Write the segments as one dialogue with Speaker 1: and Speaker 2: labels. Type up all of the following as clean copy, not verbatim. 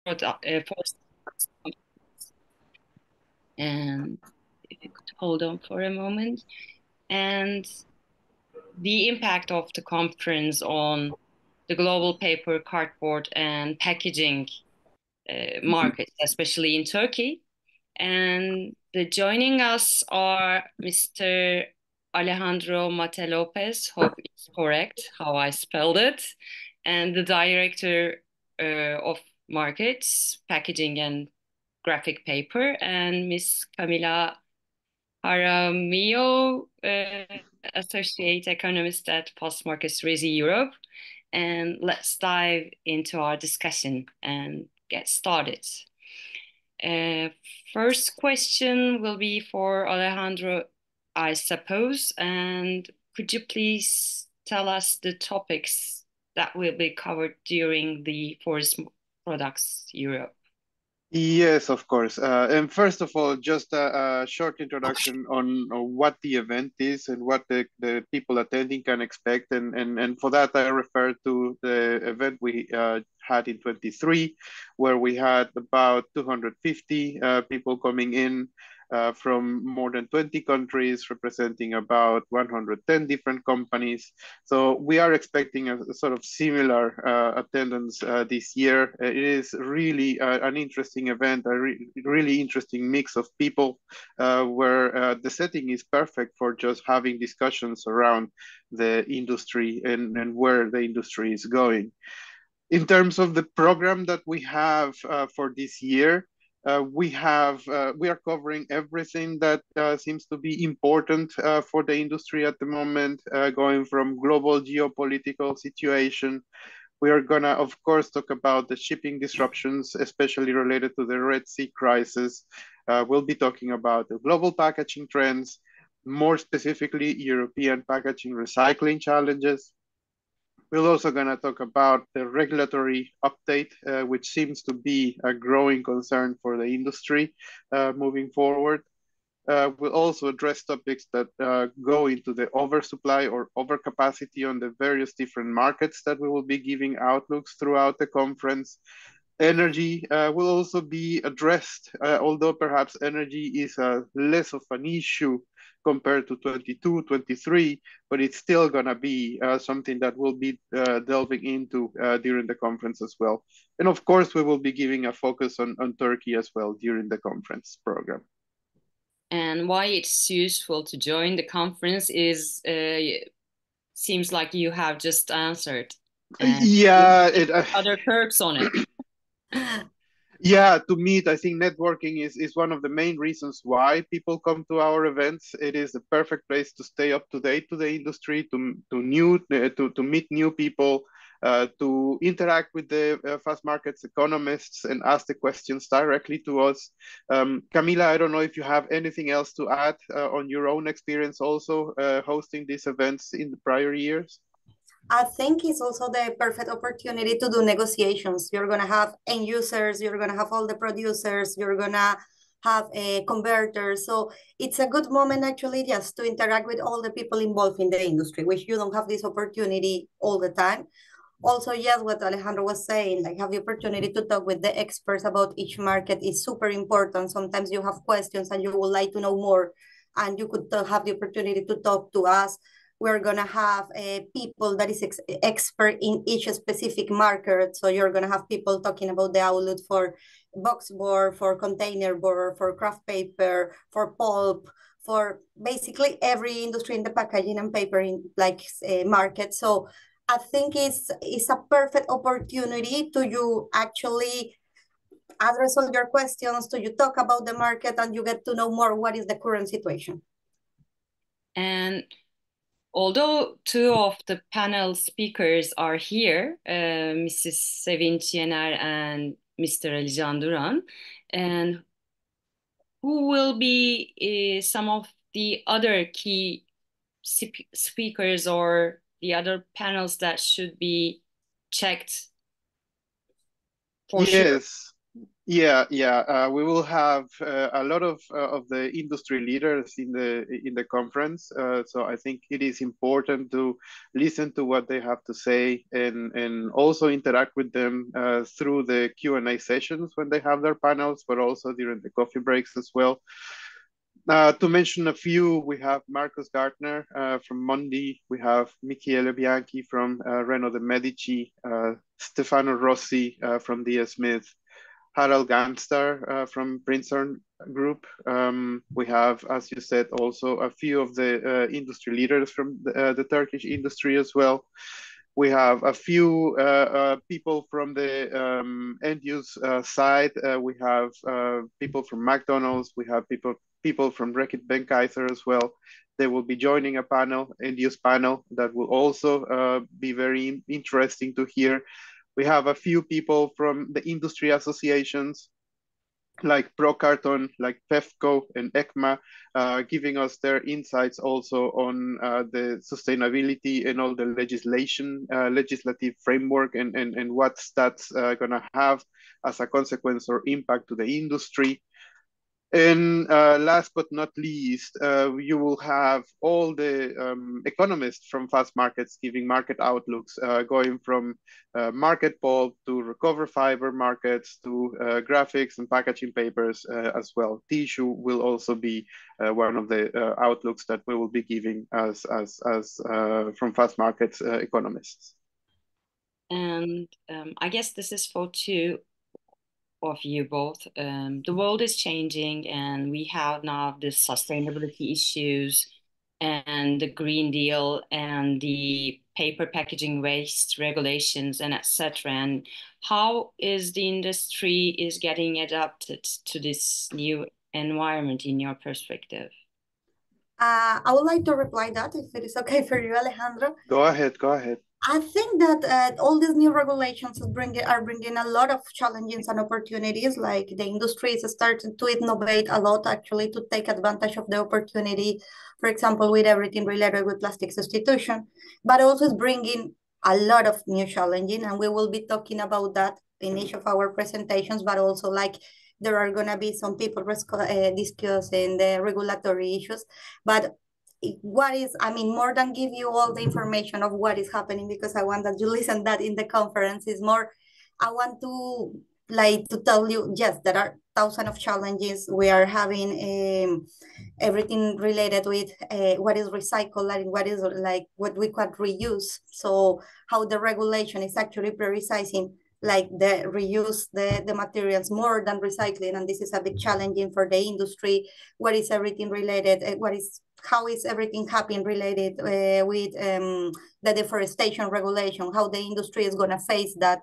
Speaker 1: for and if you could hold on for a moment, and the impact of the conference on the global paper, cardboard, and packaging markets, especially in Turkey. And joining us are Mr. Alejandro Mate Lopez, hope it's correct how I spelled it, and the Director of Markets, Packaging and Graphic Paper, and Miss Camila Jaramillo, Associate Economist at Fastmarkets RISI Europe. And let's dive into our discussion and get started. Uh, First question will be for Alejandro, I suppose. And could you please tell us the topics that will be covered during the Forest Products Europe?
Speaker 2: Yes, of course. And first of all, just a short introduction on what the event is and what the people attending can expect. And for that, I refer to the event we had in 23, where we had about 250 people coming in from more than 20 countries, representing about 110 different companies. So we are expecting a sort of similar attendance this year. It is really an interesting event, a really interesting mix of people where the setting is perfect for just having discussions around the industry and where the industry is going. In terms of the program that we have for this year, we are covering everything that seems to be important for the industry at the moment, going from global geopolitical situation. We are gonna, of course, talk about the shipping disruptions, especially related to the Red Sea crisis. We'll be talking about the global packaging trends, more specifically European packaging recycling challenges. We're also going to talk about the regulatory update, which seems to be a growing concern for the industry moving forward. We'll also address topics that go into the oversupply or overcapacity on the various different markets that we will be giving outlooks throughout the conference. Energy will also be addressed, although perhaps energy is less of an issue compared to 22, 23, but it's still going to be something that we'll be delving into during the conference as well. And of course, we will be giving a focus on Turkey as well during the conference program.
Speaker 1: And why it's useful to join the conference is, seems like you have just answered.
Speaker 2: Yeah,
Speaker 1: other perks on it.
Speaker 2: Yeah, to meet, I think networking is one of the main reasons why people come to our events. It is the perfect place to stay up to date to the industry, to meet new people, to interact with the fast markets economists and ask the questions directly to us. Camila, I don't know if you have anything else to add on your own experience also hosting these events in the prior years.
Speaker 3: I think it's also the perfect opportunity to do negotiations. You're going to have end users, you're going to have all the producers, you're going to have a converter. So it's a good moment actually just to interact with all the people involved in the industry, which you don't have this opportunity all the time. Also, yes, what Alejandro was saying, like have the opportunity to talk with the experts about each market is super important. Sometimes you have questions and you would like to know more, and you could have the opportunity to talk to us. We're going to have people that is expert in each specific market. So you're going to have people talking about the outlook for box board, for container board, for craft paper, for pulp, for basically every industry in the packaging and paper in market. So I think it's a perfect opportunity to you actually address all your questions, to you talk about the market, and you get to know more what is the current situation.
Speaker 1: And although two of the panel speakers are here, Mrs. Sevinç Yener and Mr. Alican Duran, and who will be some of the other key speakers or the other panels that should be checked for
Speaker 2: yes.
Speaker 1: sure?
Speaker 2: Yeah, yeah. We will have a lot of the industry leaders in the conference. So I think it is important to listen to what they have to say and also interact with them through the Q&A sessions when they have their panels, but also during the coffee breaks as well. To mention a few, we have Marcus Gartner from Mondi, we have Michele Bianchi from Renault de Medici, Stefano Rossi from DS Smith, Harald Ganstar from Princeton Group. We have, as you said, also a few of the industry leaders from the Turkish industry as well. We have a few people from the end use side. We have people from McDonald's. We have people from Reckitt Benckiser as well. They will be joining a panel, end use panel, that will also be very interesting to hear. We have a few people from the industry associations like Karton, like PEFCO and ECMA, giving us their insights also on the sustainability and all the legislative framework and what that's going to have as a consequence or impact to the industry. And last but not least, you will have all the economists from Fastmarkets giving market outlooks, going from market pulp to recover fiber markets to graphics and packaging papers as well. Tissue will also be one of the outlooks that we will be giving as from Fastmarkets economists.
Speaker 1: And I guess this is for two of you both. The world is changing, and we have now the sustainability issues and the Green Deal and the paper packaging waste regulations and etc. And how is the industry is getting adapted to this new environment in your perspective?
Speaker 3: I would like to reply that if it is okay for you, Alejandro.
Speaker 2: Go ahead, go ahead.
Speaker 3: I think that all these new regulations are bringing a lot of challenges and opportunities. Like the industry is starting to innovate a lot, actually, to take advantage of the opportunity, for example, with everything related with plastic substitution, but also it's bringing a lot of new challenges. And we will be talking about that in each of our presentations, but also like there are going to be some people discussing the regulatory issues. But what is, I mean, more than give you all the information of what is happening, because I want that you listen that in the conference, is more, I want to like to tell you, yes, there are thousands of challenges. We are having everything related with what is recycled and what is like what we could reuse. So how the regulation is actually prioritizing like the reuse the materials more than recycling, and this is a bit challenging for the industry. What is everything related? How is everything happening related with the deforestation regulation? How the industry is going to face that?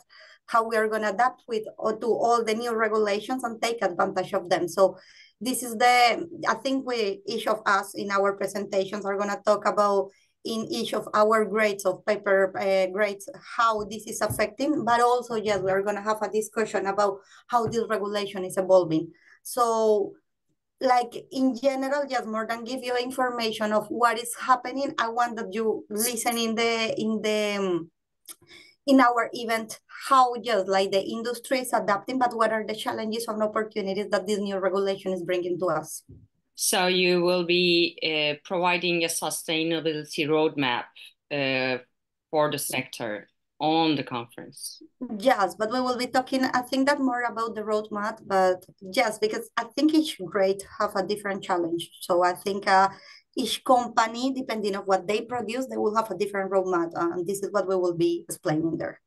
Speaker 3: How we are going to adapt with to all the new regulations and take advantage of them. So this is I think each of us in our presentations are going to talk about in each of our grades of paper grades, how this is affecting, but also, yes, we are going to have a discussion about how this regulation is evolving. So like in general, just more than give you information of what is happening, I want that you listen in our event, how just like the industry is adapting, but what are the challenges and opportunities that this new regulation is bringing to us.
Speaker 1: So you will be providing a sustainability roadmap for the sector on the conference.
Speaker 3: Yes, but we will be talking, I think that more about the roadmap, but yes, because I think each grade have a different challenge. So I think each company, depending on what they produce, they will have a different roadmap. And this is what we will be explaining there.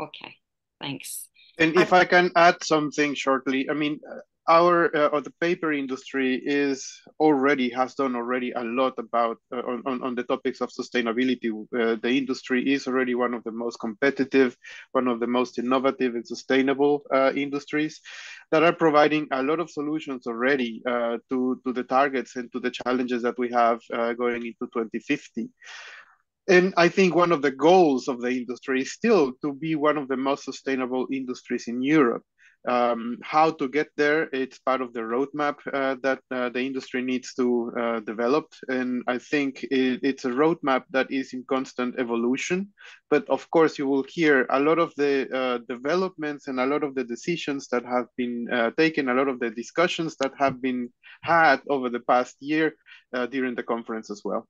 Speaker 1: Okay, thanks.
Speaker 2: And if I can add something shortly, I mean, the paper industry has done already a lot about on the topics of sustainability. The industry is already one of the most competitive, one of the most innovative and sustainable industries that are providing a lot of solutions already to the targets and to the challenges that we have going into 2050. And I think one of the goals of the industry is still to be one of the most sustainable industries in Europe. How to get there, it's part of the roadmap that the industry needs to develop. And I think it's a roadmap that is in constant evolution. But of course, you will hear a lot of the developments and a lot of the decisions that have been taken, a lot of the discussions that have been had over the past year during the conference as well.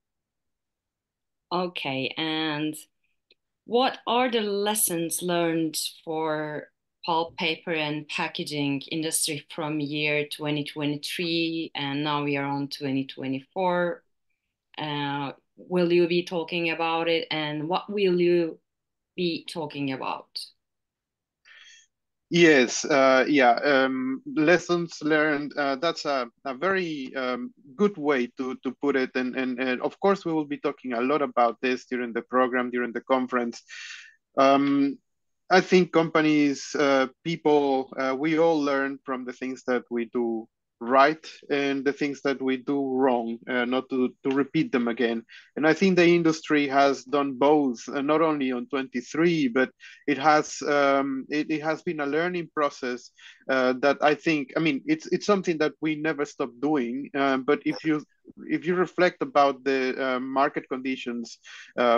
Speaker 1: Okay, and what are the lessons learned for pulp, paper, and packaging industry from year 2023, and now we are on 2024? Will you be talking about it, and what will you be talking about?
Speaker 2: Yes, lessons learned. That's a very good way to put it. And of course, we will be talking a lot about this during the program, during the conference. I think companies, people, we all learn from the things that we do right and the things that we do wrong, not to repeat them again. And I think the industry has done both, not only on 23, but it has been a learning process that I think, I mean, it's something that we never stop doing. But if you reflect about the market conditions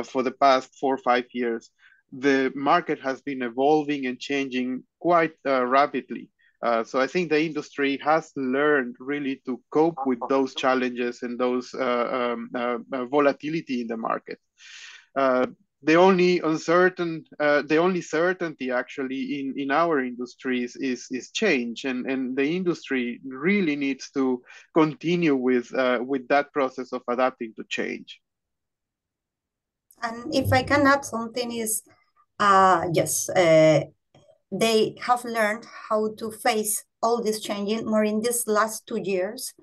Speaker 2: for the past 4 or 5 years, the market has been evolving and changing quite rapidly. So I think the industry has learned really to cope with those challenges and those volatility in the market. The only certainty actually in our industries is change, and the industry really needs to continue with that process of adapting to change.
Speaker 3: And if I can add something is, yes, they have learned how to face all this changing more in these last 2 years.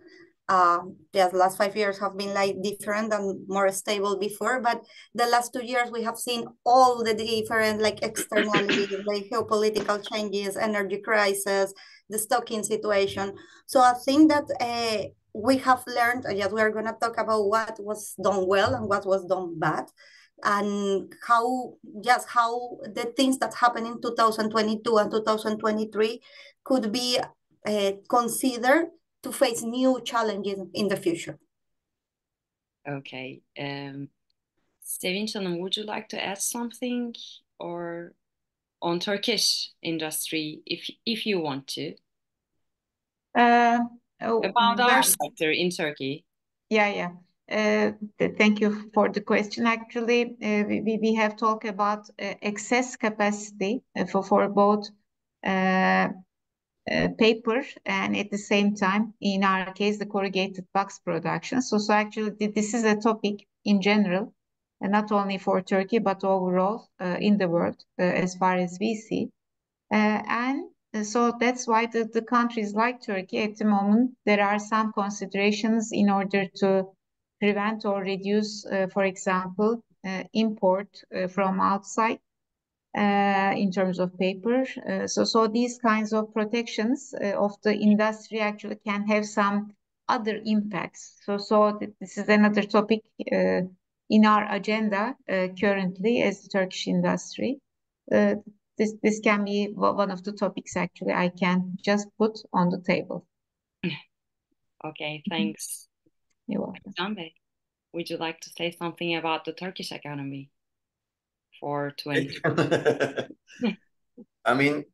Speaker 3: The last 5 years have been like different and more stable before, but the last 2 years we have seen all the different like externalities, like geopolitical changes, energy crisis, the stocking situation. So I think that we have learned, yes, we are going to talk about what was done well and what was done bad, and how the things that happened in 2022 and 2023 could be considered to face new challenges in the future.
Speaker 1: Okay. Sevinç Hanım, would you like to add something or on Turkish industry if you want to? About our sector in Turkey.
Speaker 4: Yeah. Thank you for the question. Actually, we have talked about excess capacity for both paper and at the same time, in our case, the corrugated box production. So actually, this is a topic in general, and not only for Turkey, but overall in the world, as far as we see. And so that's why the countries like Turkey, at the moment, there are some considerations in order to prevent or reduce, for example, import from outside. In terms of paper. So these kinds of protections of the industry actually can have some other impacts. So this is another topic in our agenda currently as the Turkish industry. This can be one of the topics actually I can just put on the table.
Speaker 1: Okay, thanks.
Speaker 4: You're welcome.
Speaker 1: Can, would you like to say something about the Turkish economy for 20?
Speaker 5: I mean,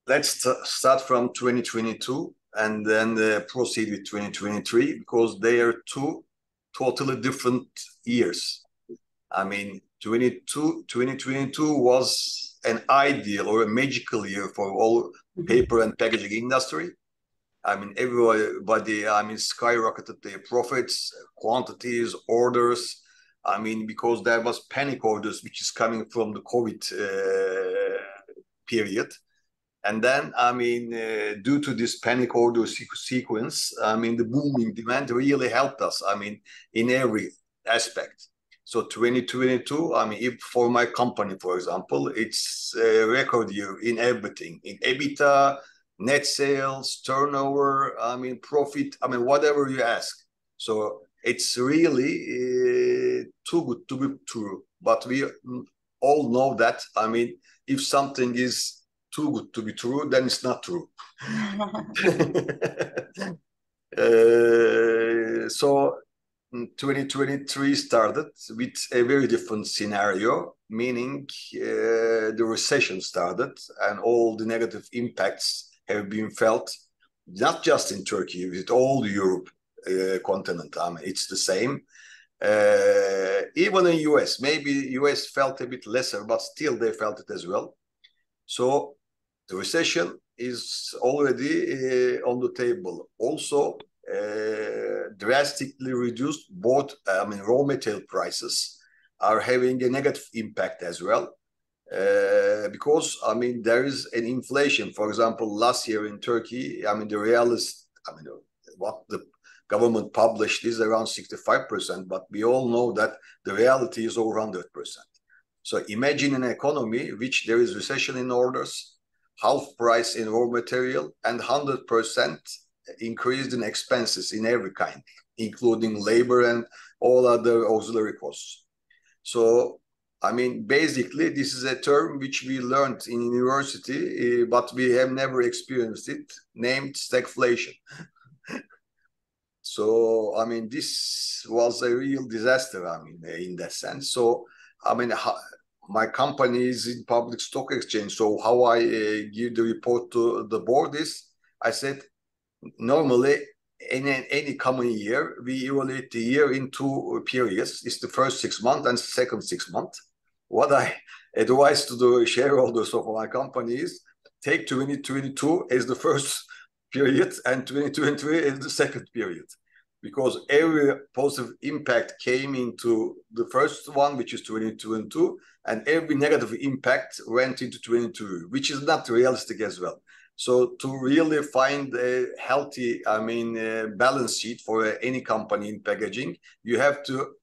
Speaker 5: let's start from 2022 and then proceed with 2023, because they are two totally different years. I mean, 2022 was an ideal or a magical year for all paper and packaging industry. I mean, everybody, skyrocketed their profits, quantities, orders. I mean, because there was panic orders, which is coming from the COVID period. And then, due to this panic order sequence, the booming demand really helped us, in every aspect. So 2022, if for my company, for example, it's a record year in everything, in EBITDA, net sales, turnover, profit, whatever you ask. So it's really too good to be true. But we all know that, if something is too good to be true, then it's not true. So 2023 started with a very different scenario, meaning the recession started and all the negative impacts have been felt, not just in Turkey, with all the Europe continent. I mean, it's the same. Even in US, maybe US felt a bit lesser, but still they felt it as well. So the recession is already on the table. Also, drastically reduced both, raw material prices are having a negative impact as well. Because, there is an inflation. For example, last year in Turkey, the real is, what the government published is around 65%, but we all know that the reality is over 100%. So imagine an economy which there is recession in orders, half price in raw material, and 100% increased in expenses in every kind, including labor and all other auxiliary costs. So, basically, this is a term which we learned in university, but we have never experienced it, named stagflation. So, this was a real disaster, in that sense. So, my company is in public stock exchange. So how I give the report to the board is, I said, normally in any common year, we evaluate the year in two periods. It's the first 6 months and second 6 months. What I advise to the shareholders of my company is take 2022 as the first period and 2023 as the second period, because every positive impact came into the first one, which is 2022, and every negative impact went into 2022, which is not realistic as well. So to really find a healthy, balance sheet for any company in packaging, you have to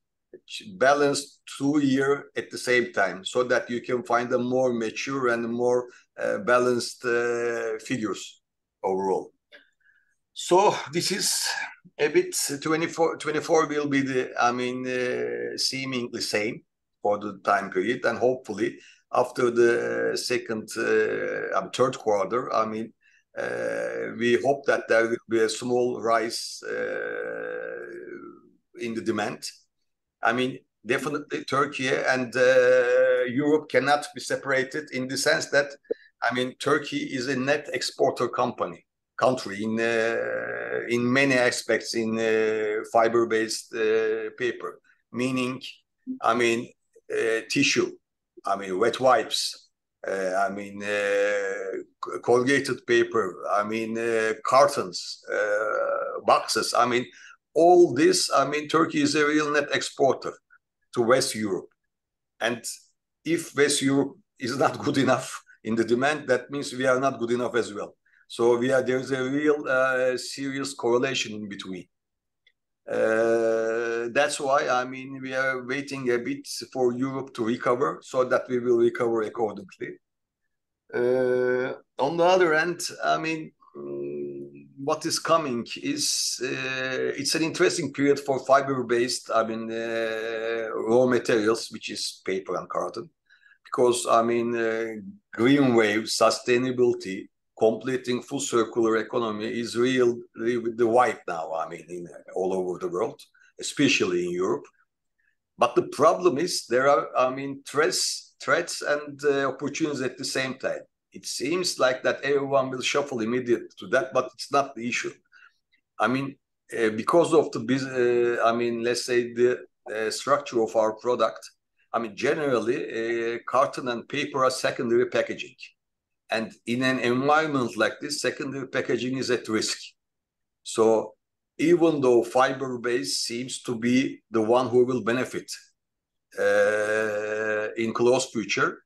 Speaker 5: balance 2 years at the same time, so that you can find a more mature and more balanced figures overall. So this is a bit 24 will be the seemingly same for the time period, and hopefully after the third quarter, we hope that there will be a small rise in the demand. Definitely Turkey and Europe cannot be separated, in the sense that, Turkey is a net exporter country in many aspects in fiber-based paper, meaning, tissue, wet wipes, corrugated paper, cartons, boxes. All this, Turkey is a real net exporter to West Europe. And if West Europe is not good enough in the demand, that means we are not good enough as well. So there's a real serious correlation in between. That's why, we are waiting a bit for Europe to recover, so that we will recover accordingly. On the other hand, what is coming is, it's an interesting period for fiber-based, raw materials, which is paper and carton, because, green wave, sustainability, completing full circular economy is really with the white now, all over the world, especially in Europe. But the problem is there are, threats and opportunities at the same time. It seems like that everyone will shuffle immediately to that, but it's not the issue. Because of the, let's say the structure of our product, generally carton and paper are secondary packaging. And in an environment like this, secondary packaging is at risk. So even though fiber-based seems to be the one who will benefit in close future,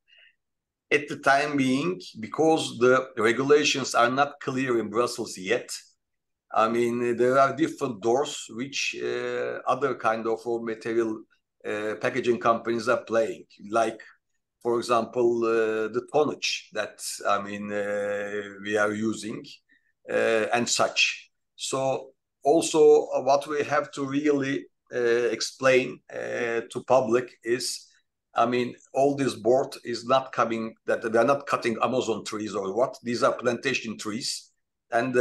Speaker 5: at the time being, because the regulations are not clear in Brussels yet, there are different doors which other kind of raw material packaging companies are playing, like, for example, the tonnage that we are using and such. So also what we have to really explain to public is I mean, all this board is not coming, that they're not cutting Amazon trees or what. These are plantation trees, and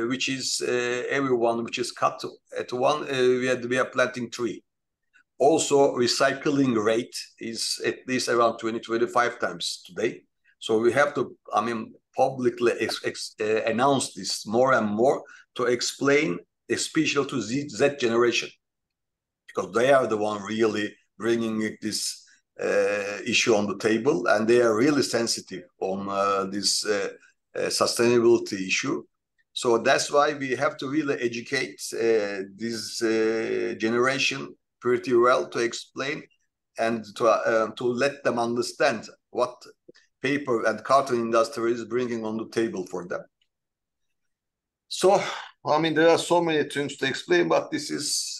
Speaker 5: which is everyone which is cut at one, we are planting tree. Also, recycling rate is at least around 20-25 times today. So we have to, I mean, publicly announce this more and more to explain, especially to Z generation, because they are the one really bringing this issue on the table, and they are really sensitive on this sustainability issue. So that's why we have to really educate this generation pretty well, to explain and to let them understand what paper and carton industry is bringing on the table for them. So, I mean, there are so many things to explain, but this is,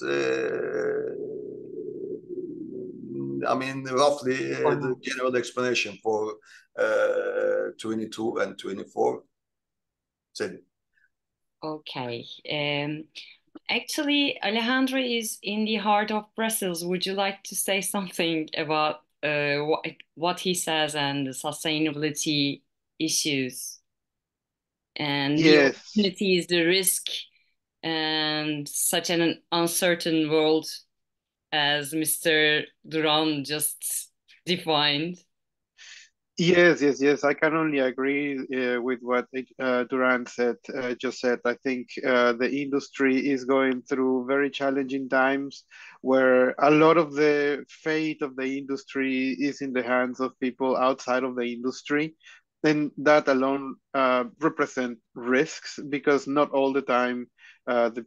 Speaker 5: I mean, roughly the general explanation for 22 and 24.
Speaker 1: Okay. Actually, Alejandro is in the heart of Brussels. Would you like to say something about what he says and the sustainability issues and the opportunities, the risk, and such an uncertain world as Mr. Duran just defined?
Speaker 2: Yes. I can only agree with what Duran just said. I think the industry is going through very challenging times, where a lot of the fate of the industry is in the hands of people outside of the industry. And that alone represent risks, because not all the time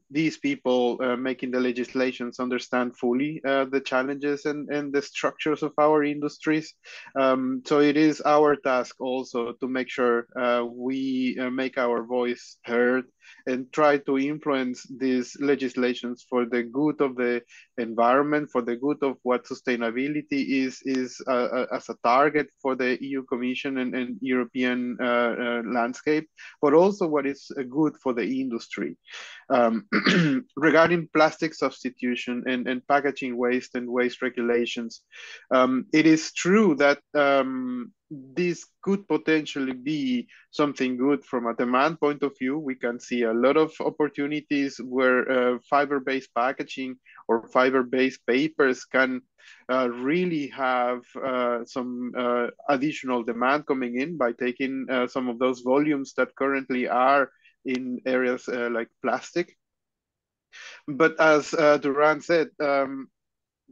Speaker 2: these people making the legislations understand fully the challenges and the structures of our industries. So it is our task also to make sure we make our voice heard and try to influence these legislations for the good of the environment, for the good of what sustainability is as a target for the EU Commission and European landscape, but also what is good for the industry. Regarding plastic substitution and packaging waste and waste regulations, it is true that this could potentially be something good from a demand point of view. We can see a lot of opportunities where fiber-based packaging or fiber-based papers can really have some additional demand coming in by taking some of those volumes that currently are in areas like plastic. But as Duran said,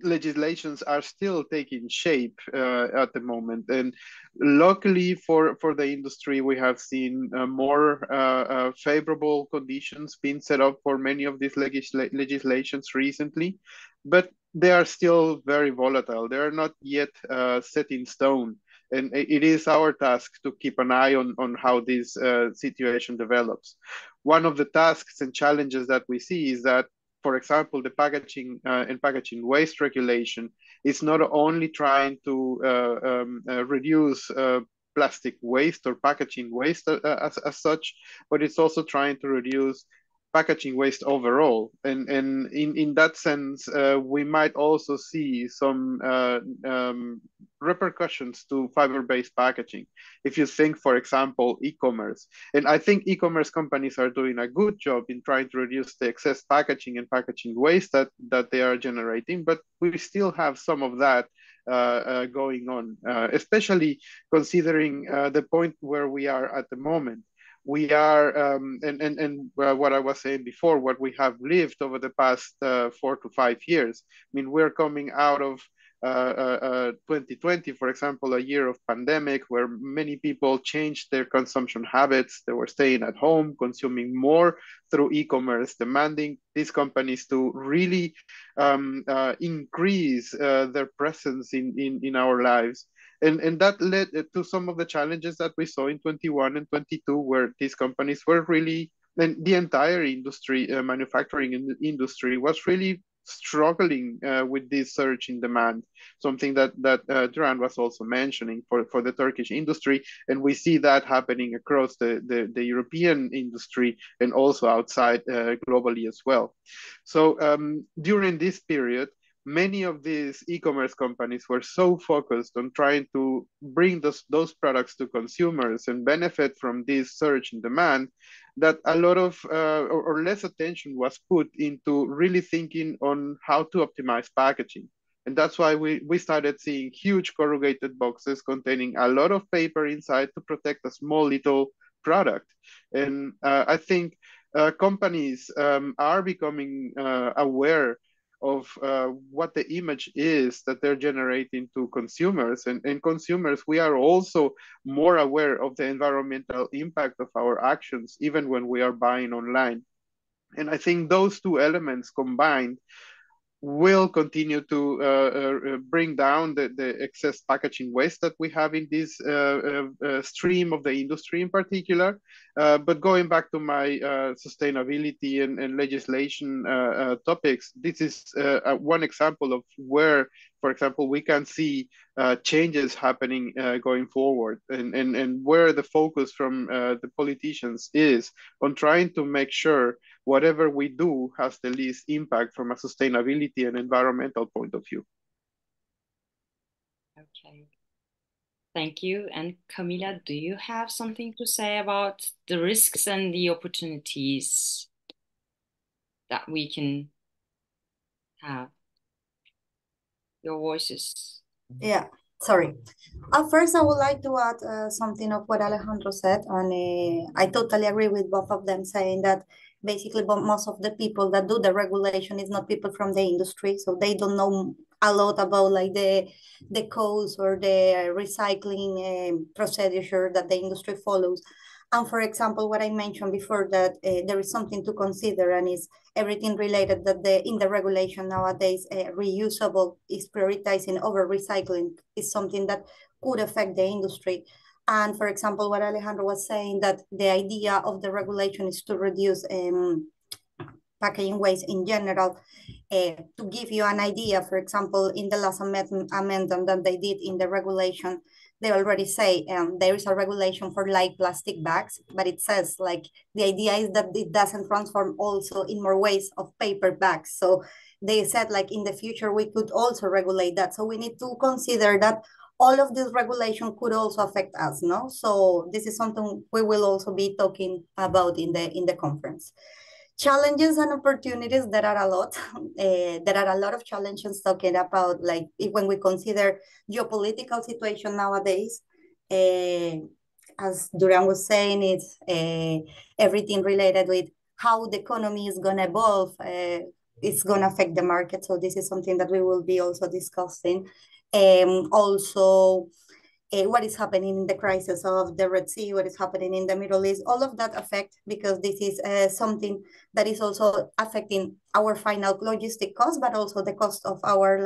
Speaker 2: legislations are still taking shape at the moment, and luckily for the industry, we have seen more favorable conditions being set up for many of these legislations recently, but they are still very volatile. They are not yet set in stone, and it is our task to keep an eye on how this situation develops. One of the tasks and challenges that we see is that, for example, the packaging and packaging waste regulation is not only trying to reduce plastic waste or packaging waste as such, but it's also trying to reduce packaging waste overall. And in that sense, we might also see some repercussions to fiber-based packaging. If you think, for example, e-commerce, and I think e-commerce companies are doing a good job in trying to reduce the excess packaging and packaging waste that they are generating, but we still have some of that going on, especially considering the point where we are at the moment. We are, and what I was saying before, what we have lived over the past 4 to 5 years. I mean, we're coming out of 2020, for example, a year of pandemic where many people changed their consumption habits. They were staying at home, consuming more through e-commerce, demanding these companies to really increase their presence in our lives. And that led to some of the challenges that we saw in 21 and 22, where these companies were really, and the entire industry, manufacturing industry, was really struggling with this surge in demand, something that Duran was also mentioning for the Turkish industry. And we see that happening across the European industry and also outside globally as well. So during this period, many of these e-commerce companies were so focused on trying to bring those products to consumers and benefit from this surge in demand, that a lot of or less attention was put into really thinking on how to optimize packaging. And that's why we started seeing huge corrugated boxes containing a lot of paper inside to protect a small little product. And I think companies are becoming aware of what the image is that they're generating to consumers. And consumers, we are also more aware of the environmental impact of our actions, even when we are buying online. And I think those two elements combined will continue to bring down the excess packaging waste that we have in this stream of the industry in particular. But going back to my sustainability and legislation topics, this is one example of where, for example, we can see changes happening going forward, and where the focus from the politicians is on trying to make sure whatever we do has the least impact from a sustainability and environmental point of view.
Speaker 1: Okay. Thank you. And Camila, do you have something to say about the risks and the opportunities that we can have? Your voices.
Speaker 3: Yeah, sorry. First, I would like to add something of what Alejandro said, and I totally agree with both of them, saying that basically most of the people that do the regulation is not people from the industry, so they don't know a lot about like the codes or the recycling procedure that the industry follows. And for example, what I mentioned before, that there is something to consider, and is everything related that in the regulation nowadays, reusable is prioritizing over recycling is something that could affect the industry. And for example, what Alejandro was saying, that the idea of the regulation is to reduce packaging waste in general. To give you an idea, for example, in the last amendment that they did in the regulation, they already say there is a regulation for light plastic bags, but it says like the idea is that it doesn't transform also in more ways of paper bags. So they said like in the future we could also regulate that. So we need to consider that all of this regulation could also affect us, no? So this is something we will also be talking about in the conference. Challenges and opportunities, there are a lot. There are a lot of challenges talking about, like, when we consider geopolitical situation nowadays. As Duran was saying, it's everything related with how the economy is going to evolve. It's going to affect the market. So this is something that we will be also discussing. Also, what is happening in the crisis of the Red Sea, what is happening in the Middle East, all of that affect, because this is something that is also affecting our final logistic cost, but also the cost of our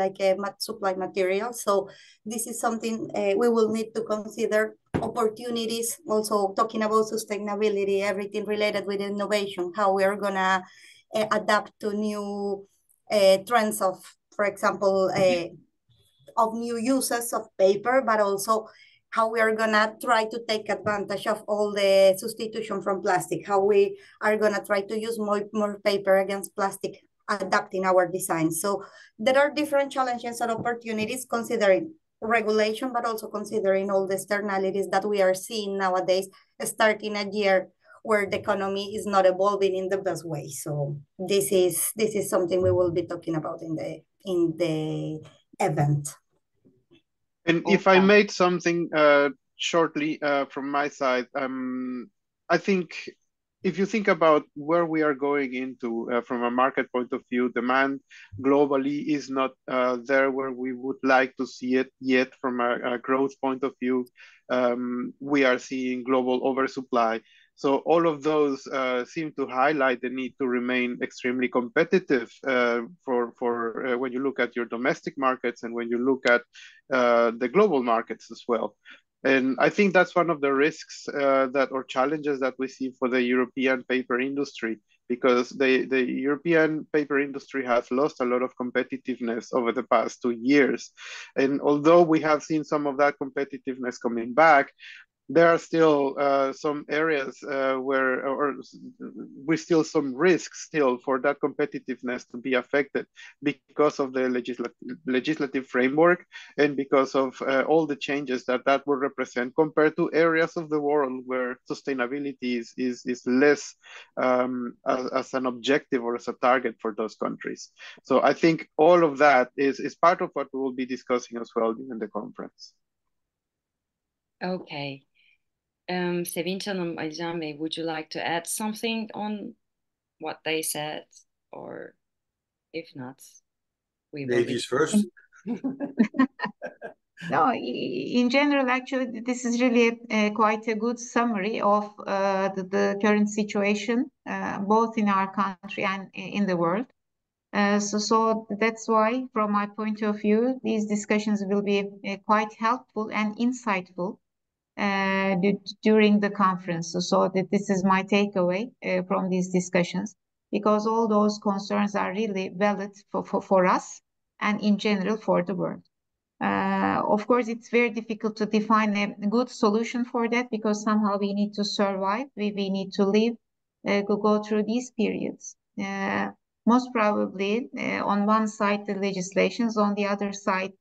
Speaker 3: supply materials. So this is something we will need to consider. Opportunities, also talking about sustainability, everything related with innovation, how we are gonna adapt to new trends of, for example, of new uses of paper, but also how we are gonna try to take advantage of all the substitution from plastic, how we are gonna try to use more paper against plastic, adapting our design. So there are different challenges and opportunities considering regulation, but also considering all the externalities that we are seeing nowadays, starting a year where the economy is not evolving in the best way. So this is something we will be talking about in the event.
Speaker 2: And if I made something shortly from my side, I think if you think about where we are going into from a market point of view, demand globally is not there where we would like to see it yet. From a growth point of view, we are seeing global oversupply. So all of those seem to highlight the need to remain extremely competitive for when you look at your domestic markets and when you look at the global markets as well. And I think that's one of the risks or challenges that we see for the European paper industry, because the European paper industry has lost a lot of competitiveness over the past 2 years. And although we have seen some of that competitiveness coming back, there are still some areas where, or we still some risks still for that competitiveness to be affected because of the legislative framework and because of all the changes that will represent compared to areas of the world where sustainability is less as an objective or as a target for those countries. So I think all of that is part of what we will be discussing as well during the conference.
Speaker 1: Okay. Sevinç Hanım, Alican Bey, would you like to add something on what they said? Or if not, we will
Speaker 5: Ladies first.
Speaker 4: No, in general, actually, this is really quite a good summary of the current situation, both in our country and in the world. So that's why, from my point of view, these discussions will be quite helpful and insightful during the conference. So that this is my takeaway from these discussions, because all those concerns are really valid for us and in general for the world. Of course, it's very difficult to define a good solution for that, because somehow we need to survive, we need to live, go through these periods. Most probably, on one side, the legislations, on the other side,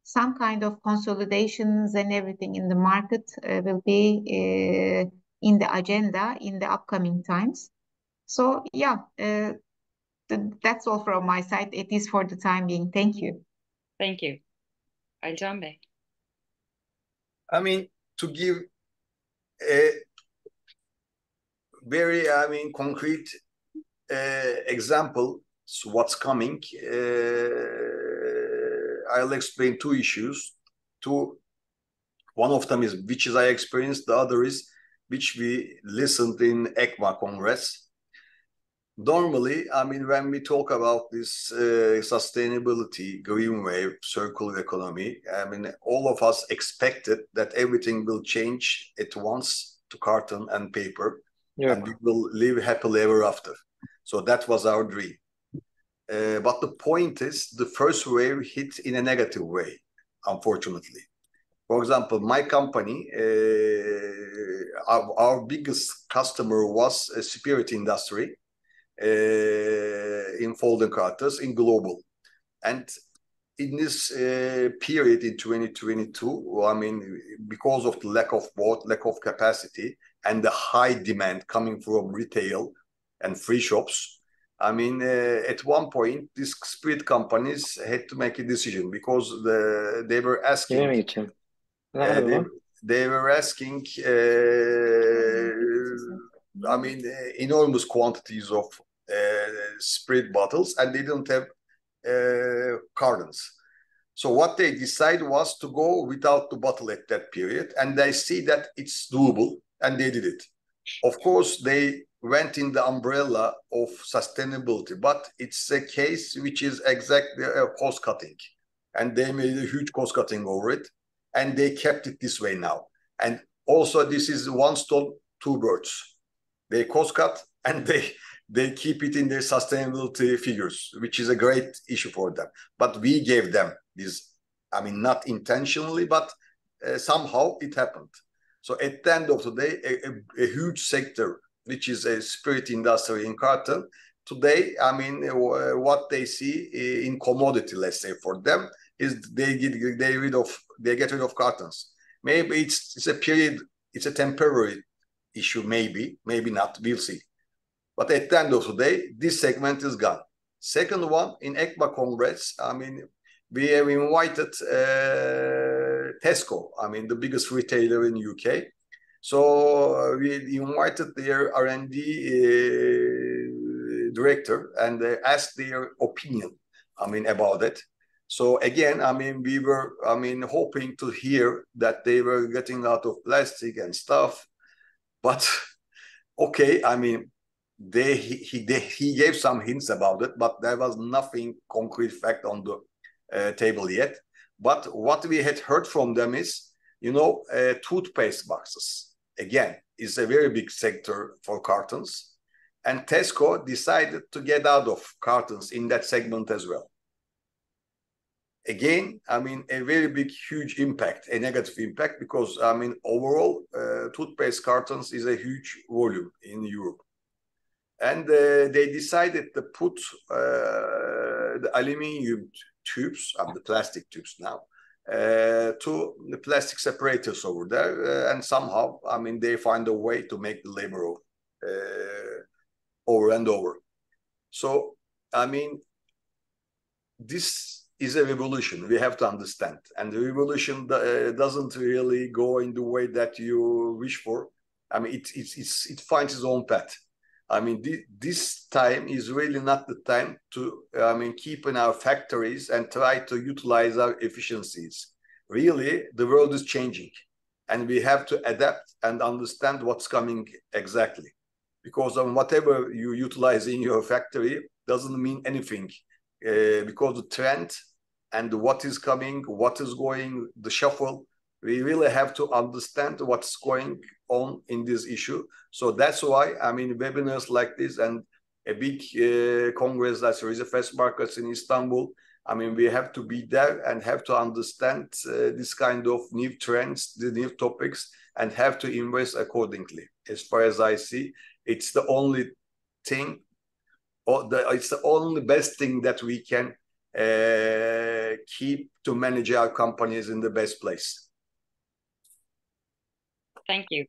Speaker 4: some kind of consolidations and everything in the market will be in the agenda in the upcoming times. So, yeah, that's all from my side. It is for the time being. Thank you.
Speaker 1: Thank you. Alican Bey.
Speaker 5: I mean, to give a very, concrete example, so what's coming, I'll explain two issues. One of them is which is I experienced, the other is which we listened in ECMA Congress. Normally, when we talk about this sustainability, green wave, circular economy, all of us expected that everything will change at once to carton and paper, and we will live happily ever after. So that was our dream. But the point is, the first wave hit in a negative way, unfortunately. For example, my company, our biggest customer was a spirit industry in folding cartons in global. And in this period in 2022, because of the lack of capacity and the high demand coming from retail and free shops, at one point, these spirit companies had to make a decision because they were asking, enormous quantities of spirit bottles, and they didn't have cartons. So what they decided was to go without the bottle at that period, and they see that it's doable, and they did it. Of course, they went in the umbrella of sustainability, but it's a case which is exactly a cost cutting, and they made a huge cost cutting over it, and they kept it this way now. And also, this is one stone, two birds. They cost cut and they keep it in their sustainability figures, which is a great issue for them. But we gave them this, not intentionally, but somehow it happened. So at the end of the day, a huge sector, which is a spirit industry in carton, today, what they see in commodity, let's say for them, is they get rid of cartons. Maybe it's a period, it's a temporary issue, maybe not, we'll see. But at the end of the day, this segment is gone. Second one, in ECMA Congress, we have invited Tesco, the biggest retailer in UK. So we invited their R&D director and asked their opinion, about it. So again, we were, hoping to hear that they were getting out of plastic and stuff. But okay, he gave some hints about it, but there was nothing concrete fact on the table yet. But what we had heard from them is, toothpaste boxes, again, is a very big sector for cartons. And Tesco decided to get out of cartons in that segment as well. again, I mean, a very big, huge impact, a negative impact, because I mean, overall, toothpaste cartons is a huge volume in Europe. And they decided to put the aluminum tubes, the plastic tubes now, to the plastic separators over there. And somehow, I mean, they find a way to make the labor over and over. So, I mean, this is a revolution, we have to understand. And the revolution doesn't really go in the way that you wish for. I mean, it finds its own path. I mean, this time is really not the time to, I mean, keep in our factories and try to utilize our efficiencies. Really, the world is changing, and we have to adapt and understand what's coming exactly. Because whatever you utilize in your factory doesn't mean anything, because the trend and what is coming, what is going, the shuffle, we really have to understand what's going on in this issue. So that's why, I mean, webinars like this and a big congress that's RISI Fastmarkets in Istanbul, I mean, we have to be there and have to understand this kind of new trends, the new topics, and have to invest accordingly. As far as I see, it's the only thing, or it's the only best thing that we can keep to manage our companies in the best place.
Speaker 1: Thank you.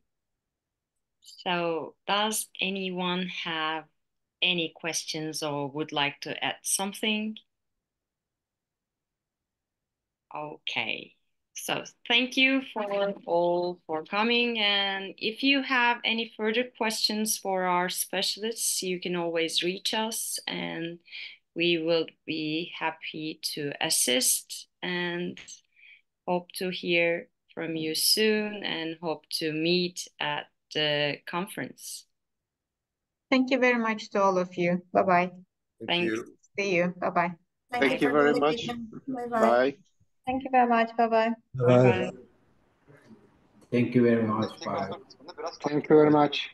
Speaker 1: So does anyone have any questions or would like to add something? Okay. So thank you for coming. And if you have any further questions for our specialists, you can always reach us and we will be happy to assist, and hope to hear from you soon and hope to meet at the conference.
Speaker 4: Thank you very much to all of you. Bye-bye.
Speaker 5: Thank you.
Speaker 4: See you. Bye-bye.
Speaker 2: Thank you very much.
Speaker 3: Bye-bye.
Speaker 2: Bye.
Speaker 6: Thank you very much. Bye-bye.
Speaker 1: Bye-bye.
Speaker 7: Thank you very much. Bye.
Speaker 2: Thank you very much.